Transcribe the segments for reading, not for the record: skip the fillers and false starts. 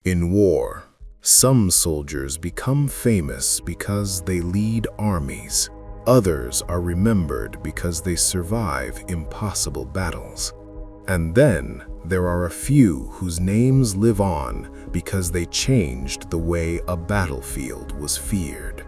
In war, some soldiers become famous because they lead armies. Others are remembered because they survive impossible battles. And then there are a few whose names live on because they changed the way a battlefield was feared.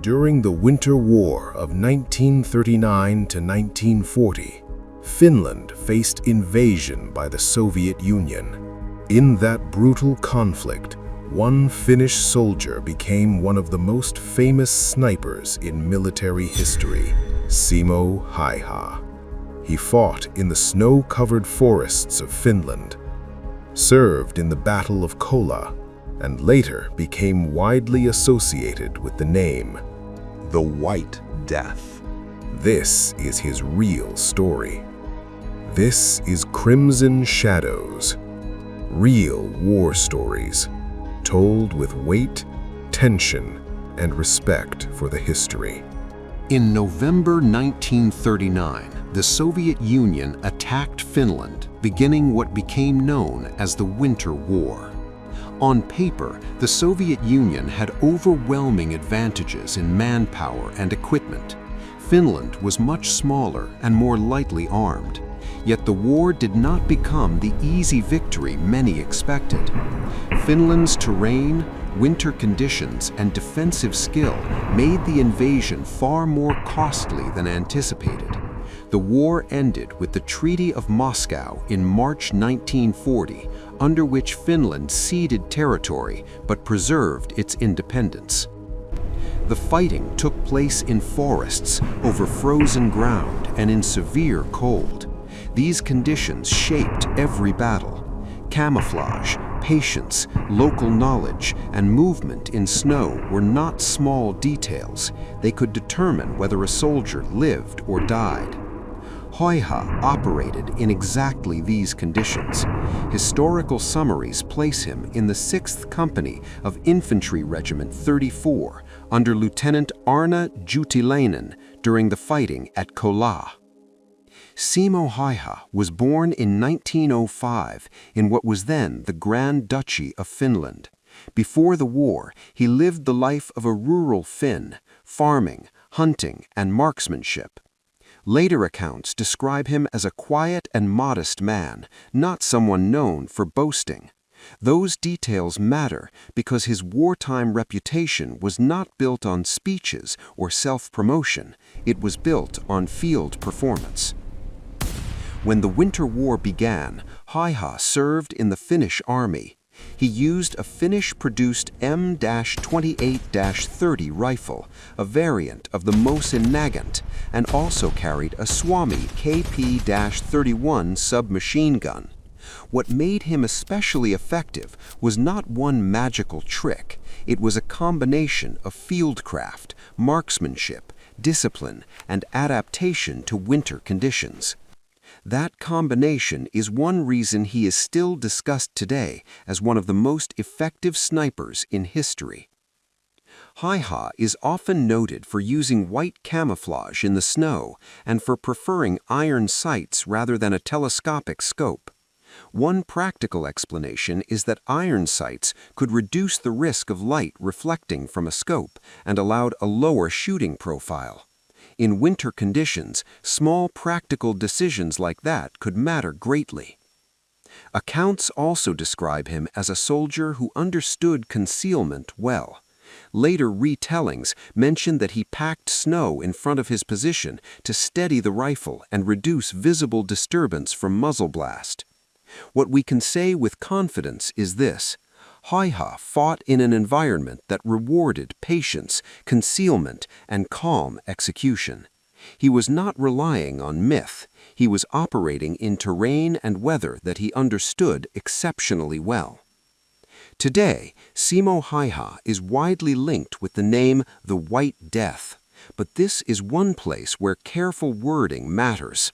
During the Winter War of 1939 to 1940, Finland faced invasion by the Soviet Union. In that brutal conflict, one Finnish soldier became one of the most famous snipers in military history, Simo Häyhä. He fought in the snow-covered forests of Finland, served in the Battle of Kola, and later became widely associated with the name, the White Death. This is his real story. This is Crimson Shadows, real war stories, told with weight, tension, and respect for the history. In November 1939, the Soviet Union attacked Finland, beginning what became known as the Winter War. On paper, the Soviet Union had overwhelming advantages in manpower and equipment. Finland was much smaller and more lightly armed. Yet the war did not become the easy victory many expected. Finland's terrain, winter conditions, and defensive skill made the invasion far more costly than anticipated. The war ended with the Treaty of Moscow in March 1940, under which Finland ceded territory but preserved its independence. The fighting took place in forests, over frozen ground, and in severe cold. These conditions shaped every battle. Camouflage, patience, local knowledge, and movement in snow were not small details. They could determine whether a soldier lived or died. Häyhä operated in exactly these conditions. Historical summaries place him in the 6th Company of Infantry Regiment 34 under Lieutenant Arne Juutilainen during the fighting at Kola. Simo Häyhä was born in 1905 in what was then the Grand Duchy of Finland. Before the war, he lived the life of a rural Finn, farming, hunting, and marksmanship. Later accounts describe him as a quiet and modest man, not someone known for boasting. Those details matter because his wartime reputation was not built on speeches or self-promotion. It was built on field performance. When the Winter War began, Häyhä served in the Finnish army. He used a Finnish-produced M-28-30 rifle, a variant of the Mosin Nagant, and also carried a Suomi KP-31 submachine gun. What made him especially effective was not one magical trick. It was a combination of fieldcraft, marksmanship, discipline, and adaptation to winter conditions. That combination is one reason he is still discussed today as one of the most effective snipers in history. Häyhä is often noted for using white camouflage in the snow and for preferring iron sights rather than a telescopic scope. One practical explanation is that iron sights could reduce the risk of light reflecting from a scope and allowed a lower shooting profile. In winter conditions, small practical decisions like that could matter greatly. Accounts also describe him as a soldier who understood concealment well. Later retellings mention that he packed snow in front of his position to steady the rifle and reduce visible disturbance from muzzle blast. What we can say with confidence is this: Häyhä fought in an environment that rewarded patience, concealment, and calm execution. He was not relying on myth. He was operating in terrain and weather that he understood exceptionally well. Today, Simo Häyhä is widely linked with the name the White Death, but this is one place where careful wording matters.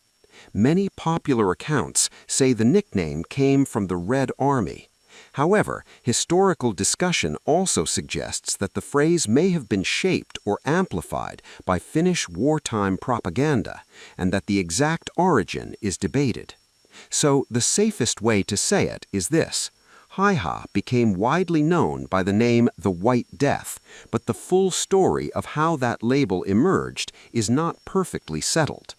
Many popular accounts say the nickname came from the Red Army. However, historical discussion also suggests that the phrase may have been shaped or amplified by Finnish wartime propaganda, and that the exact origin is debated. So the safest way to say it is this: Häyhä became widely known by the name the White Death, but the full story of how that label emerged is not perfectly settled.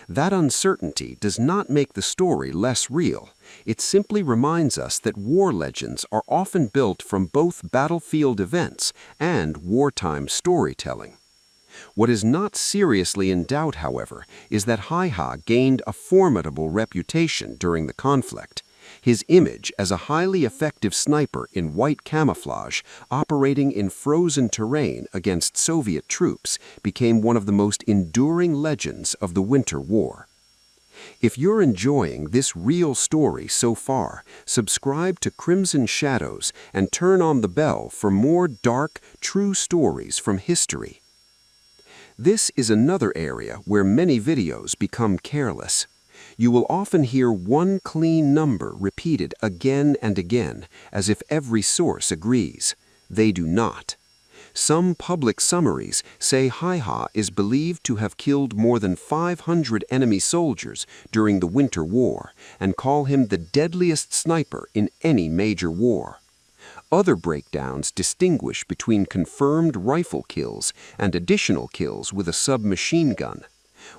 That uncertainty does not make the story less real. It simply reminds us that war legends are often built from both battlefield events and wartime storytelling. What is not seriously in doubt, however, is that Häyhä gained a formidable reputation during the conflict. His image as a highly effective sniper in white camouflage operating in frozen terrain against Soviet troops became one of the most enduring legends of the Winter War. If you're enjoying this real story so far, subscribe to Crimson Shadows and turn on the bell for more dark, true stories from history. This is another area where many videos become careless. You will often hear one clean number repeated again and again, as if every source agrees. They do not. Some public summaries say Häyhä is believed to have killed more than 500 enemy soldiers during the Winter War and call him the deadliest sniper in any major war. Other breakdowns distinguish between confirmed rifle kills and additional kills with a submachine gun.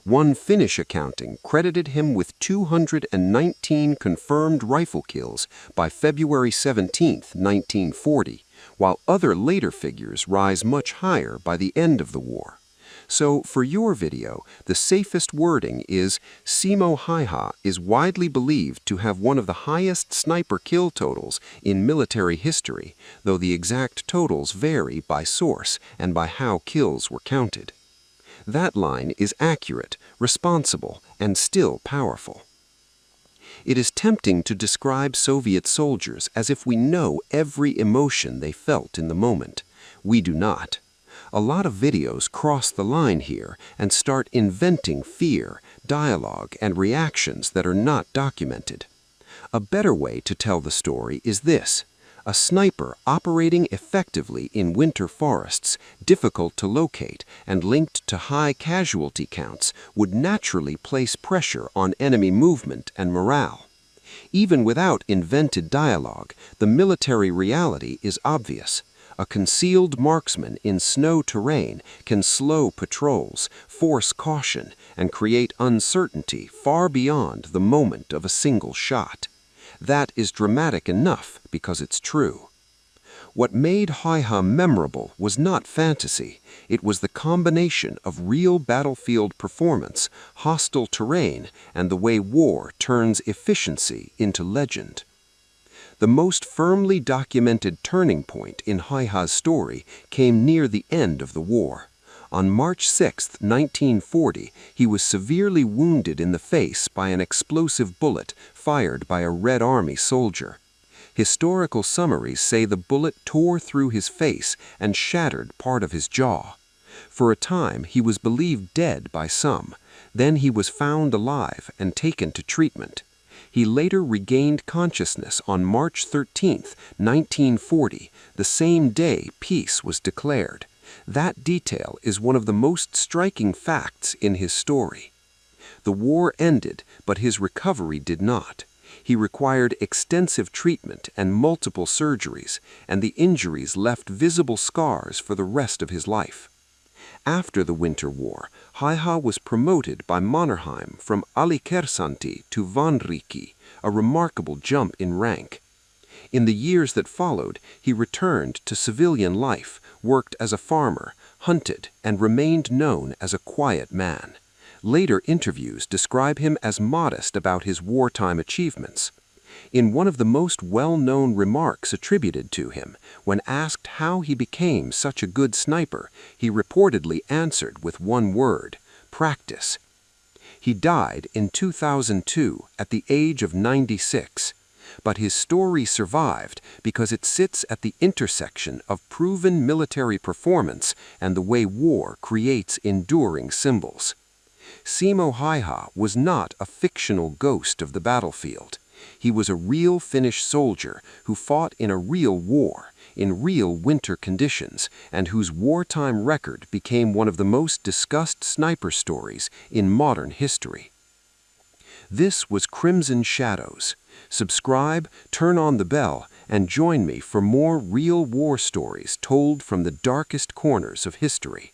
One Finnish accounting credited him with 219 confirmed rifle kills by February 17, 1940, while other later figures rise much higher by the end of the war. So, for your video, the safest wording is Simo Häyhä is widely believed to have one of the highest sniper kill totals in military history, though the exact totals vary by source and by how kills were counted. That line is accurate, responsible, and still powerful. It is tempting to describe Soviet soldiers as if we know every emotion they felt in the moment. We do not. A lot of videos cross the line here and start inventing fear, dialogue, and reactions that are not documented. A better way to tell the story is this. A sniper operating effectively in winter forests, difficult to locate and linked to high casualty counts, would naturally place pressure on enemy movement and morale. Even without invented dialogue, the military reality is obvious. A concealed marksman in snow terrain can slow patrols, force caution, and create uncertainty far beyond the moment of a single shot. That is dramatic enough because it's true. What made Häyhä memorable was not fantasy. It was the combination of real battlefield performance, hostile terrain, and the way war turns efficiency into legend. The most firmly documented turning point in Häyhä's story came near the end of the war. On March 6, 1940, he was severely wounded in the face by an explosive bullet fired by a Red Army soldier. Historical summaries say the bullet tore through his face and shattered part of his jaw. For a time, he was believed dead by some. Then he was found alive and taken to treatment. He later regained consciousness on March 13, 1940, the same day peace was declared. That detail is one of the most striking facts in his story. The war ended, but his recovery did not. He required extensive treatment and multiple surgeries, and the injuries left visible scars for the rest of his life. After the Winter War, Häyhä was promoted by Mannerheim from alikersantti to vanrikki, a remarkable jump in rank. In the years that followed, he returned to civilian life, worked as a farmer, hunted, and remained known as a quiet man. Later interviews describe him as modest about his wartime achievements. In one of the most well-known remarks attributed to him, when asked how he became such a good sniper, he reportedly answered with one word: practice. He died in 2002 at the age of 96. But his story survived because it sits at the intersection of proven military performance and the way war creates enduring symbols. Simo Häyhä was not a fictional ghost of the battlefield. He was a real Finnish soldier who fought in a real war, in real winter conditions, and whose wartime record became one of the most discussed sniper stories in modern history. This was Crimson Shadows. Subscribe, turn on the bell, and join me for more real war stories told from the darkest corners of history.